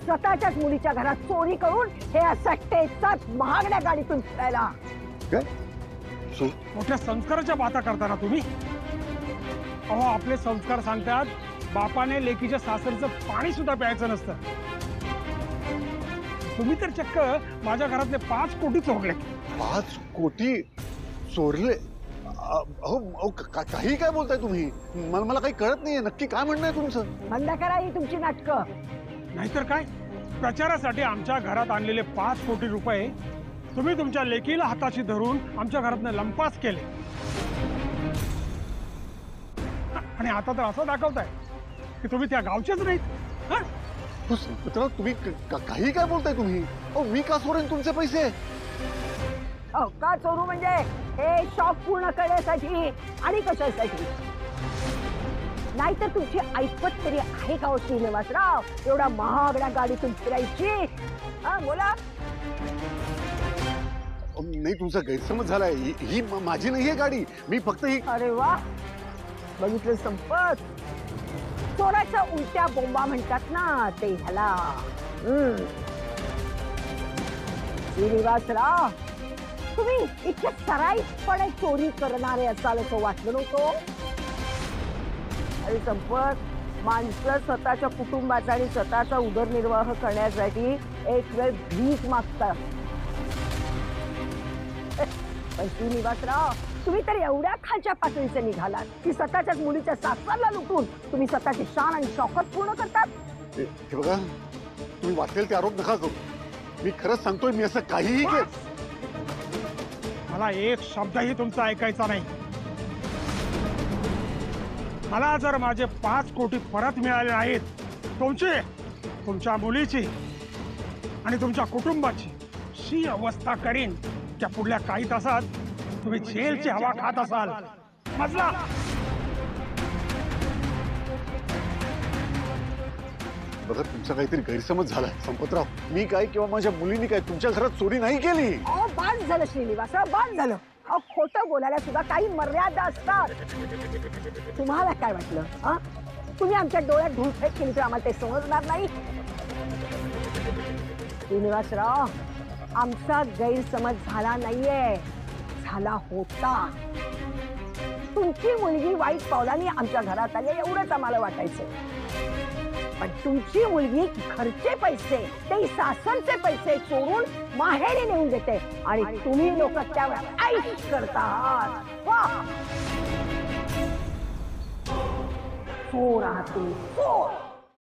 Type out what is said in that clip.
स्वतःच्याच मुलीच्या घरात चोरी करून हे असं टेचात महागड्या गाडीतून फिरायला. काय मोठ्या संस्काराच्या बाता करताना तुम्ही. अहो आपले संस्कार सांगतात बापाने लेकीच्या सासरचं पाणी सुद्धा प्यायचं नसतं. तुम्ही तर चक्क माझ्या घरातले 5 कोटी चोरले. 5 कोटी चोरले? अहो काही काय बोलताय तुम्ही? मला काही कळत नाहीये, नक्की काय म्हणणं आहे तुमचं? बंद करा ही तुमची नाटकं. नाहीतर काय, प्रचारासाठी आमच्या घरात आणलेले 5 कोटी रुपये तुम्ही तुमच्या लेकीला हाताशी धरून आमच्या घरातनं लंपास केले. आणि आता तर असं दाखवताय की तुम्ही त्या गावचेच नाहीत. हं? संपतराव, तुम्ही काही काय बोलताय तुम्ही? अहो मी का सोडेन तुमचे पैसे? का चोरू म्हणजे हे शॉक पूर्ण करण्यासाठी आणि कशासाठी? नाहीतर तुमची ऐपत तरी आहे का हो श्रीनिवासराव, एवढा महागड्या गाडीतून फिरायची? हा बोला. नाही, तुमचा गैरसमज झालाय. ही माझी नाहीये गाडी, मी फक्त ही. अरे वा, बघितलं संपत. चोराच्या उलट्या बोंबा म्हणतात ना ते ह्याला. श्रीनिवासराव, तुम्ही इतक्या सराईतपणे चोरी करणारे असाल असं वाटलं नव्हतं. अरे संपत, माणसं स्वतःच्या कुटुंबाचा आणि स्वतःचा उदरनिर्वाह करण्यासाठी एक वेळ भीक मागतात. पण श्रीनिवासराव, तुम्ही तर एवढ्या खालच्या पातळीचे निघालात की स्वतःच्याच मुलीच्या सासऱ्याला लुटून तुम्ही स्वतःची शान आणि शौकत पूर्ण करतात. हे बघा, तुम्ही वाटेल ते आरोप नका करू. मी खरंच सांगतोय, मी असं काहीही केलं. मला एक शब्दही तुमचा ऐकायचा नाही. मला जर माझे 5 कोटी परत मिळाले नाहीत, तुमची, तुमच्या मुलीची आणि तुमच्या कुटुंबाची शी अवस्था करीन त्या पुढल्या काही तासात तुम्ही जेलची हवा खात असाल. मजला. बघा, तुमचा काहीतरी गैरसमज झालाय संपतराव. मी काय किंवा माझ्या मुलीने काय तुमच्या घरात चोरी नाही केली. अहो बाद झालं श्रीनिवासराव, बाद झालं. अहो खोटं बोलायला सुद्धा काही मर्यादा असतात. तुम्हाला काय वाटलं? हा, तुम्ही आमच्या डोळ्यात धूळफेक केली तर आम्हाला ते समजणार नाही? श्रीनिवासराव, आमचा गैरसमज झाला नाहीये, झाला होता. तुमची मुलगी वाईट पावलाने आमच्या घरात आली एवढंच आम्हाला वाटायचं. पण तुमची मुलगी घरचे पैसे, ते सासरचे पैसे चोरून माहेरी नेऊन देते आणि तुम्ही लोक त्यावर ऐश करतात. वाह, चोर आहात तुम्ही, चोर.